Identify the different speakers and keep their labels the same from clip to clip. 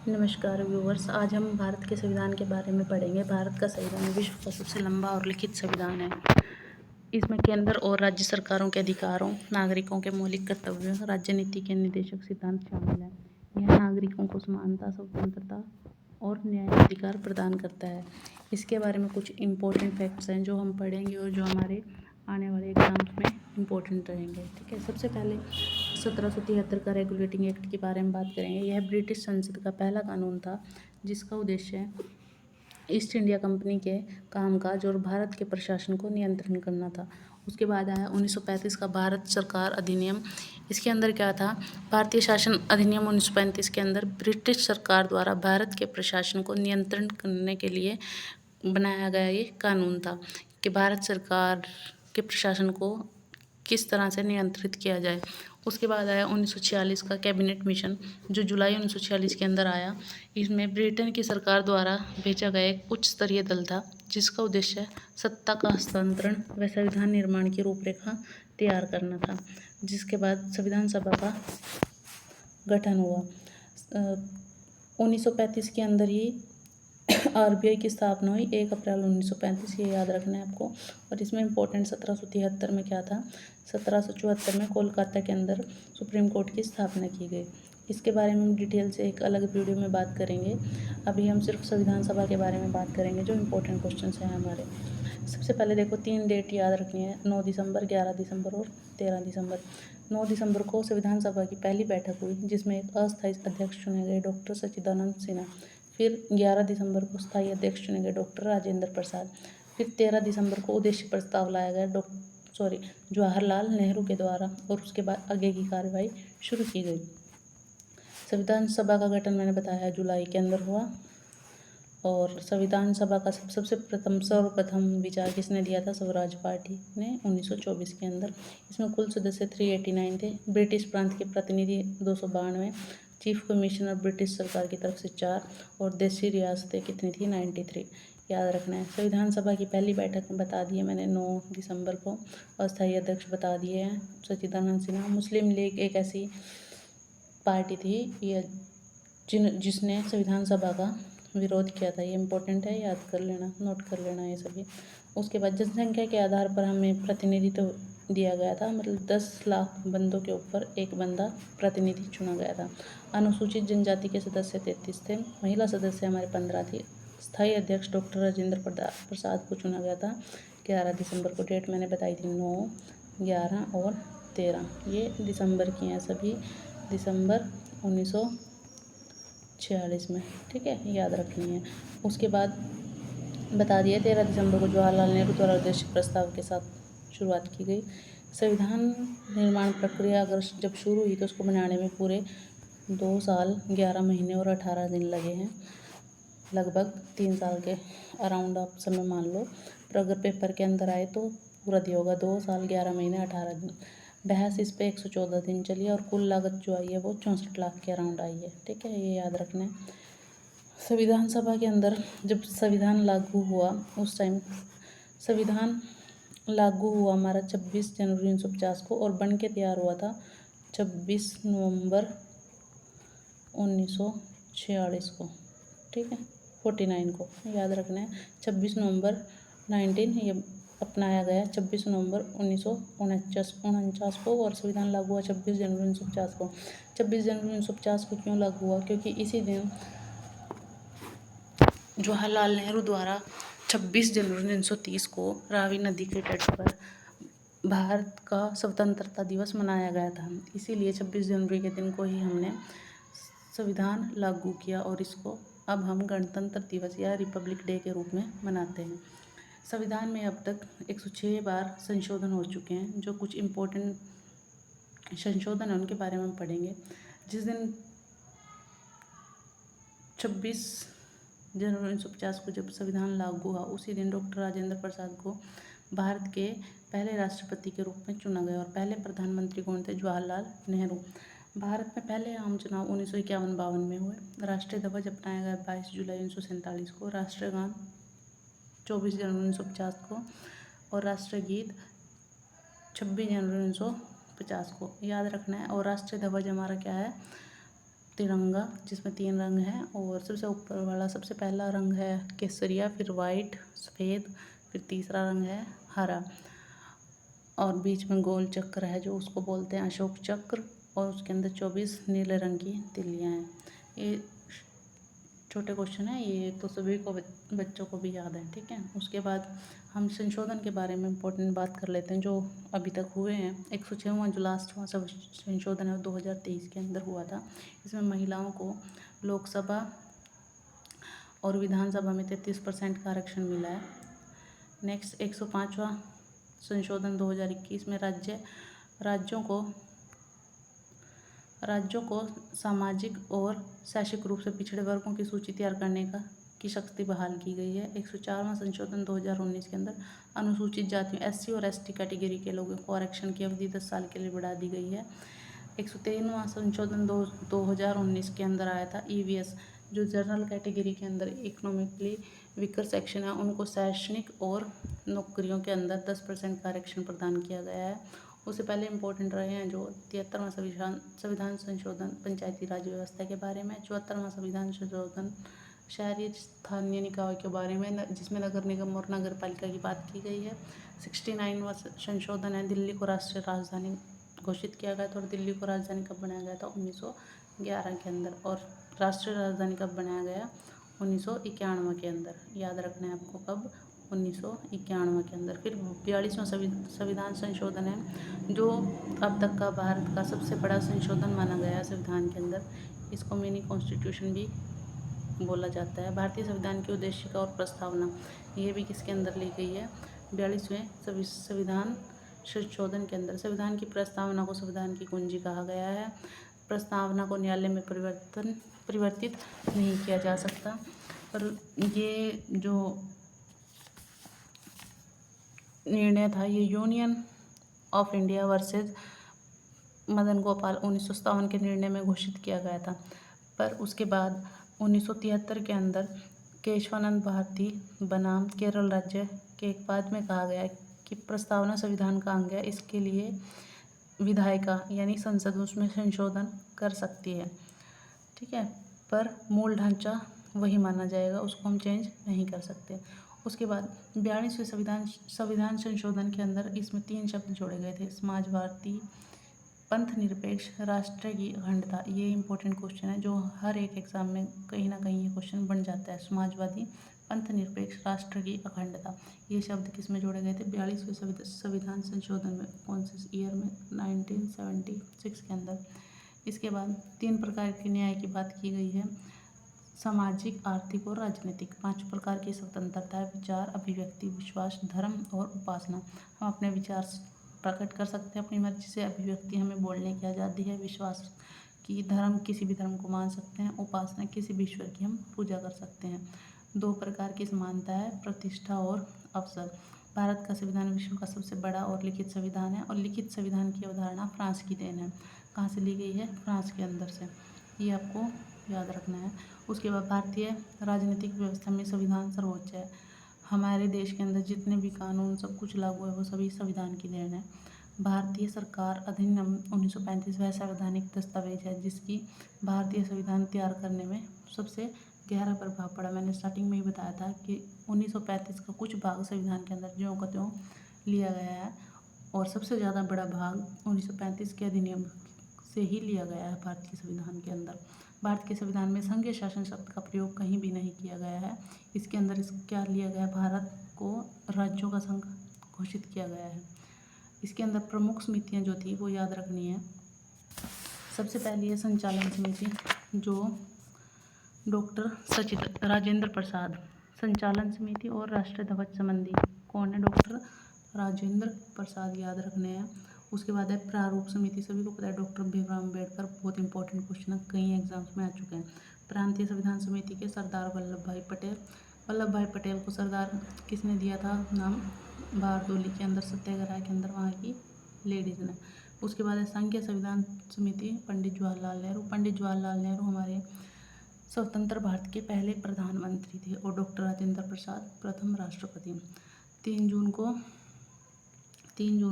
Speaker 1: नमस्कार व्यूवर्स, आज हम भारत के संविधान के बारे में पढ़ेंगे। भारत का संविधान विश्व का सबसे लंबा और लिखित संविधान है। इसमें केंद्र और राज्य सरकारों के अधिकारों, नागरिकों के मौलिक कर्तव्यों, राज्य नीति के निर्देशक सिद्धांत शामिल हैं। यह नागरिकों को समानता, स्वतंत्रता और न्याय अधिकार प्रदान करता है। इसके बारे में कुछ इम्पोर्टेंट फैक्ट्स हैं जो हम पढ़ेंगे और जो हमारे आने वाले एग्जाम्स में इम्पोर्टेंट रहेंगे। ठीक है, सबसे पहले 1773 का रेगुलेटिंग एक्ट के बारे में बात करेंगे। यह ब्रिटिश संसद का पहला कानून था जिसका उद्देश्य ईस्ट इंडिया कंपनी के कामकाज और भारत के प्रशासन को नियंत्रण करना था। उसके बाद आया 1935 का भारत सरकार अधिनियम। इसके अंदर क्या था? भारतीय शासन अधिनियम 1935 के अंदर ब्रिटिश सरकार द्वारा भारत के प्रशासन को नियंत्रण करने के लिए बनाया गया ये कानून था कि भारत सरकार के प्रशासन को किस तरह से नियंत्रित किया जाए। उसके बाद आया 1946 का कैबिनेट मिशन, जो जुलाई 1946 के अंदर आया। इसमें ब्रिटेन की सरकार द्वारा भेजा गया एक उच्च स्तरीय दल था जिसका उद्देश्य सत्ता का हस्तांतरण व संविधान निर्माण की रूपरेखा तैयार करना था। जिसके बाद संविधान सभा का गठन हुआ। 1935 के अंदर ही आरबीआई की स्थापना हुई 1 अप्रैल 1935, ये याद रखना है आपको। और इसमें इम्पोर्टेंट 1773 में क्या था? 1774 में कोलकाता के अंदर सुप्रीम कोर्ट की स्थापना की गई। इसके बारे में हम डिटेल से एक अलग वीडियो में बात करेंगे। अभी हम सिर्फ संविधान सभा के बारे में बात करेंगे जो इम्पोर्टेंट क्वेश्चन हैं हमारे। सबसे पहले देखो, 3 डेट याद रखनी है, 9 दिसंबर, 11 दिसंबर और 13 दिसंबर। 9 दिसंबर को संविधान सभा की पहली बैठक हुई जिसमें एक अस्थायी अध्यक्ष चुने गए, डॉक्टर सच्चिदानंद सिन्हा। फिर 11 दिसंबर को स्थायी अध्यक्ष चुने गए, डॉक्टर राजेंद्र प्रसाद। फिर 13 दिसंबर को उद्देश्य प्रस्ताव लाया गया जवाहरलाल नेहरू के द्वारा, और उसके बाद आगे की कार्रवाई शुरू की गई। संविधान सभा का गठन मैंने बताया जुलाई के अंदर हुआ। और संविधान सभा का सर्वप्रथम विचार किसने दिया था? स्वराज पार्टी ने 1924 के अंदर। इसमें कुल सदस्य 389 थे। ब्रिटिश प्रांत के प्रतिनिधि 292, चीफ कमिश्नर ब्रिटिश सरकार की तरफ से 4 और देशी रियासतें कितनी थी? 93। याद रखना है। संविधान सभा की पहली बैठक में बता दिए मैंने 9 दिसंबर को। अस्थायी अध्यक्ष बता दिए हैं सच्चिदानंद सिन्हा। मुस्लिम लीग एक ऐसी पार्टी थी जिसने संविधान सभा का विरोध किया था। ये इम्पोर्टेंट है, याद कर लेना, नोट कर लेना ये सभी। उसके बाद जनसंख्या के आधार पर हमें प्रतिनिधित्व दिया गया था, मतलब 10 लाख बंदों के ऊपर एक बंदा प्रतिनिधि चुना गया था। अनुसूचित जनजाति के सदस्य 33 थे, महिला सदस्य हमारे 15 थी। स्थायी अध्यक्ष डॉक्टर राजेंद्र प्रसाद को चुना गया था 11 दिसंबर को। डेट मैंने बताई थी 9, 11 और 13, ये दिसंबर की हैं सभी, दिसंबर 1946 में। ठीक है, याद रखनी है। उसके बाद बता दिया 13 दिसंबर को जवाहरलाल नेहरू द्वारा उद्देश्य प्रस्ताव के साथ शुरुआत की गई। संविधान निर्माण प्रक्रिया अगर जब शुरू हुई तो उसको बनाने में पूरे 2 साल 11 महीने और 18 दिन लगे हैं, लगभग 3 साल के अराउंड आप समय मान लो। पर अगर पेपर के अंदर आए तो पूरा दिया होगा 2 साल 11 महीने 18 दिन। बहस इस पे 114 दिन चली है और कुल लागत जो आई है वो 64 लाख के अराउंड आई है। ठीक है, ये याद रखना है। संविधान सभा के अंदर जब संविधान लागू हुआ उस टाइम संविधान लागू हुआ हमारा 26 जनवरी 1950 को और बन के तैयार हुआ था 26 नवंबर 1946 को। ठीक है, 49 को याद रखना है। 26 नवंबर 19 ये अपनाया गया 26 नवंबर 1949 को, और संविधान लागू हुआ 26 जनवरी 1950 को। 26 जनवरी 1950 को क्यों लागू हुआ? क्योंकि इसी दिन जवाहरलाल नेहरू द्वारा 26 जनवरी 1930 को रावी नदी के तट पर भारत का स्वतंत्रता दिवस मनाया गया था। इसीलिए 26 जनवरी के दिन को ही हमने संविधान लागू किया और इसको अब हम गणतंत्र दिवस या रिपब्लिक डे के रूप में मनाते हैं। संविधान में अब तक 106 बार संशोधन हो चुके हैं। जो कुछ इम्पोर्टेंट संशोधन है उनके बारे में हम पढ़ेंगे। जिस दिन 26 जनवरी 1950 को जब संविधान लागू हुआ उसी दिन डॉक्टर राजेंद्र प्रसाद को भारत के पहले राष्ट्रपति के रूप में चुना गया। और पहले प्रधानमंत्री कौन थे? जवाहरलाल नेहरू। भारत में पहले आम चुनाव 1951-52 में हुए। राष्ट्रीय ध्वज अपनाया गया 22 जुलाई 1947 को। राष्ट्रीय गान 24 जनवरी 1950 को और राष्ट्रीय गीत 26 जनवरी 1950 को याद रखना है। और राष्ट्रीय ध्वज हमारा क्या है? तिरंगा जिसमें 3 रंग हैं, और सबसे ऊपर वाला सबसे पहला रंग है केसरिया, फिर वाइट सफ़ेद, फिर तीसरा रंग है हरा, और बीच में गोल चक्र है जो उसको बोलते हैं अशोक चक्र, और उसके अंदर 24 नीले रंग की तिल्लियाँ हैं। ये छोटे क्वेश्चन है, ये तो सभी को बच्चों को भी याद है, ठीक है। उसके बाद हम संशोधन के बारे में इम्पोर्टेंट बात कर लेते हैं जो अभी तक हुए हैं। 106वां जो लास्टवां सब संशोधन है वो 2023 के अंदर हुआ था। इसमें महिलाओं को लोकसभा और विधानसभा में 33% का आरक्षण मिला है। नेक्स्ट 105वां संशोधन 2021 में राज्यों को सामाजिक और शैक्षिक रूप से पिछड़े वर्गों की सूची तैयार करने की शक्ति बहाल की गई है। 104वां संशोधन 2019 के अंदर अनुसूचित जातियों SC और ST कैटेगरी के लोगों को आरक्षण की अवधि 10 साल के लिए बढ़ा दी गई है। 103वां संशोधन 2019 के अंदर आया था EVS, जो जनरल कैटेगरी के अंदर इकोनॉमिकली वीकर सेक्शन है उनको शैक्षणिक और नौकरियों के अंदर 10% का आरक्षण प्रदान किया गया है। उससे पहले इम्पोर्टेंट रहे हैं जो 73वां संविधान संशोधन पंचायती राज व्यवस्था के बारे में, 74वां संविधान संशोधन शहरी स्थानीय निकाय के बारे में जिसमें नगर निगम और नगर पालिका की बात की गई है। 69वां संशोधन है दिल्ली को राष्ट्रीय राजधानी घोषित किया गया था, और दिल्ली को राजधानी कब बनाया गया था 1911 के अंदर, और राष्ट्रीय राजधानी कब बनाया गया 1991 के अंदर। याद रखना है आपको कब 1991 के अंदर। फिर 42वां संविधान संशोधन है जो अब तक का भारत का सबसे बड़ा संशोधन माना गया है संविधान के अंदर। इसको मिनी कॉन्स्टिट्यूशन भी बोला जाता है। भारतीय संविधान की उद्देशिका और प्रस्तावना ये भी किसके अंदर ली गई है 42वें संविधान संशोधन के अंदर। संविधान की प्रस्तावना को संविधान की कुंजी कहा गया है। प्रस्तावना को न्यायालय में परिवर्तित नहीं किया जा सकता। पर ये जो निर्णय था ये union of India versus Madan Gopal 1957 के निर्णय में घोषित किया गया था। पर उसके बाद 1973 के अंदर केशवानंद भारती बनाम केरल राज्य के एक बाद में कहा गया कि प्रस्तावना संविधान का अंग है, इसके लिए विधायिका यानी संसद उसमें संशोधन कर सकती है, ठीक है, पर मूल ढांचा वही माना जाएगा, उसको हम चेंज नहीं कर सकते। उसके बाद 42वें संविधान संशोधन के अंदर इसमें 3 शब्द जोड़े गए थे, समाजवादी, पंथ निरपेक्ष, राष्ट्र की अखंडता। ये इंपॉर्टेंट क्वेश्चन है जो हर एक एग्जाम में कहीं ना कहीं ये क्वेश्चन बन जाता है। समाजवादी, पंथ निरपेक्ष, राष्ट्र की अखंडता, ये शब्द किस में जोड़े गए थे 42वें संविधान संशोधन में। कौन से ईयर में 1976 के अंदर। इसके बाद 3 प्रकार के न्याय की बात की गई है, सामाजिक, आर्थिक और राजनीतिक। 5 प्रकार की स्वतंत्रता है, विचार, अभिव्यक्ति, विश्वास, धर्म और उपासना। हम अपने विचार प्रकट कर सकते हैं अपनी मर्जी से, अभिव्यक्ति हमें बोलने की आज़ादी है, विश्वास की धर्म किसी भी धर्म को मान सकते हैं, उपासना किसी भी ईश्वर की हम पूजा कर सकते हैं। 2 प्रकार की समानता है, प्रतिष्ठा और अवसर। भारत का संविधान विश्व का सबसे बड़ा और लिखित संविधान है, और लिखित संविधान की अवधारणा फ्रांस की देन है। कहाँ से ली गई है फ्रांस के अंदर से, ये आपको याद रखना है। उसके बाद भारतीय राजनीतिक व्यवस्था में संविधान सर्वोच्च है। हमारे देश के अंदर जितने भी कानून सब कुछ लागू है वो सभी संविधान की देन है। भारतीय सरकार अधिनियम 1935 वह संवैधानिक दस्तावेज है जिसकी भारतीय संविधान तैयार करने में सबसे गहरा प्रभाव पड़ा। मैंने स्टार्टिंग में ही बताया था कि 1935 का कुछ भाग संविधान के अंदर ज्यों का त्यों लिया गया है, और सबसे ज़्यादा बड़ा भाग 1935 के अधिनियम से ही लिया गया है भारतीय संविधान के अंदर। भारत के संविधान में संघीय शासन शब्द का प्रयोग कहीं भी नहीं किया गया है। इसके अंदर क्या लिया गया है, भारत को राज्यों का संघ घोषित किया गया है। इसके अंदर प्रमुख समितियां जो थी वो याद रखनी है। सबसे पहली है संचालन समिति जो डॉक्टर सचित राजेंद्र प्रसाद, संचालन समिति और राष्ट्रीय ध्वज संबंधी कौन है, डॉक्टर राजेंद्र प्रसाद, याद रखने हैं। उसके बाद है प्रारूप समिति, सभी को पता है डॉक्टर भीमराव अम्बेडकर, बहुत इंपॉर्टेंट क्वेश्चन है, कई एग्जाम्स में आ चुके हैं। प्रांतीय संविधान समिति के सरदार वल्लभ भाई पटेल को सरदार किसने दिया था नाम, बारदोली के अंदर सत्याग्रह के अंदर वहाँ की लेडीज़ ने। उसके बाद है संघीय संविधान समिति पंडित जवाहरलाल नेहरू हमारे स्वतंत्र भारत के पहले प्रधानमंत्री थे, और डॉक्टर राजेंद्र प्रसाद प्रथम राष्ट्रपति। 3 जून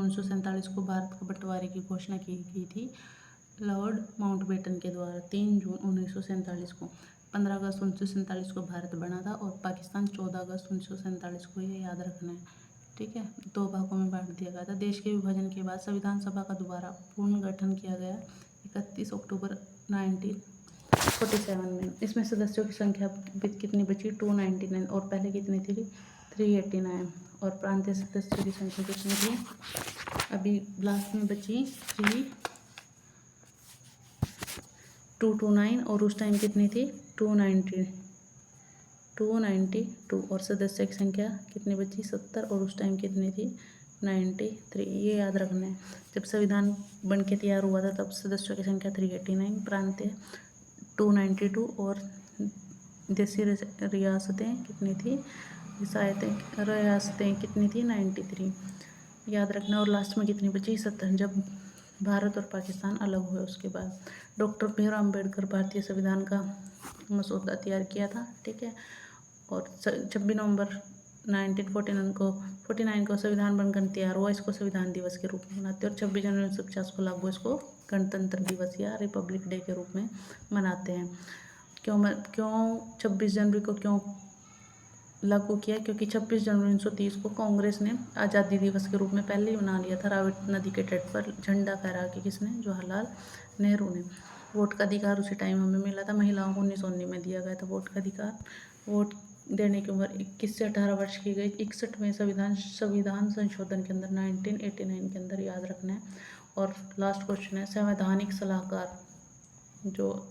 Speaker 1: 1947 को भारत के बंटवारे की घोषणा की गई थी। लॉर्ड माउंटबेटन के द्वारा 3 जून 1947 को, 15 अगस्त 1947 को भारत बना था और पाकिस्तान 14 अगस्त 1947 को, ये याद रखना है। ठीक है, 2 भागों में बांट दिया गया था। देश के विभाजन के बाद संविधान सभा का दोबारा पुनर्गठन किया गया 31 अक्टूबर 1947 में। इसमें सदस्यों की संख्या कितनी बची? 299, और पहले कितनी थी? 389। और प्रांतीय सदस्यों की संख्या कितनी थी? अभी लास्ट में बची 229, और उस टाइम कितनी थी? 292। और सदस्य की संख्या कितनी बची? 70, और उस टाइम कितनी थी? 93। ये याद रखना है। जब संविधान बन के तैयार हुआ था तब सदस्यों की संख्या 389, प्रांतीय 292, और देशी रियासतें कितनी थी? रियासतें कितनी थी? 93। याद रखना। और लास्ट में कितनी बची? 70, जब भारत और पाकिस्तान अलग हुए उसके बाद। डॉक्टर भीमराव अम्बेडकर भारतीय संविधान का मसौदा तैयार किया था। ठीक है, और 26 नवंबर 1949 को संविधान बनकर तैयार हुआ। इसको संविधान दिवस के रूप में मनाते हैं। और 26 जनवरी 1950 को लागू इसको गणतंत्र दिवस या रिपब्लिक डे के रूप में मनाते हैं। क्यों 26 जनवरी को क्यों लागू किया? क्योंकि 26 जनवरी 1930 को कांग्रेस ने आज़ादी दिवस के रूप में पहले ही मना लिया था। रावी नदी के तट पर झंडा फहरा के किसने? जवाहरलाल नेहरू ने। वोट का अधिकार उसी टाइम हमें मिला था। महिलाओं को 1919 में दिया गया था वोट का अधिकार। वोट देने की उम्र 21 से 18 वर्ष की गई 61वें संविधान संशोधन के अंदर 1989 के अंदर, याद रखना है। और लास्ट क्वेश्चन है, संवैधानिक सलाहकार, जो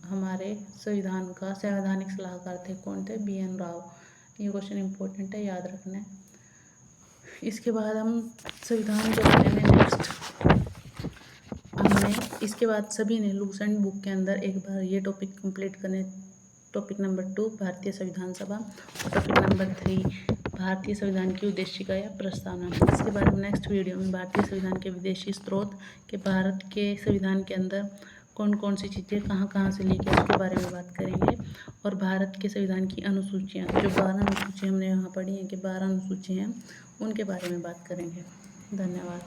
Speaker 1: हमारे संवैधानिक सलाहकार थे, कौन थे? BN राव। ये क्वेश्चन इंपॉर्टेंट है, याद रखना है। इसके बाद हम संविधान के बारे में इसके बाद सभी ने लूसेंट बुक के अंदर एक बार ये टॉपिक कंप्लीट करने। टॉपिक नंबर 2 भारतीय संविधान सभा, और टॉपिक नंबर 3 भारतीय संविधान की उद्देशिका या प्रस्तावना। इसके बाद हम नेक्स्ट वीडियो में भारतीय संविधान के विदेशी स्रोत के, भारत के संविधान के अंदर कौन कौन सी चीज़ें कहाँ से ली गई उसके बारे में बात करेंगे। और भारत के संविधान की अनुसूचियाँ, जो 12 अनुसूचियाँ हमने यहाँ पढ़ी हैं कि 12 अनुसूचियाँ हैं, उनके बारे में बात करेंगे। धन्यवाद।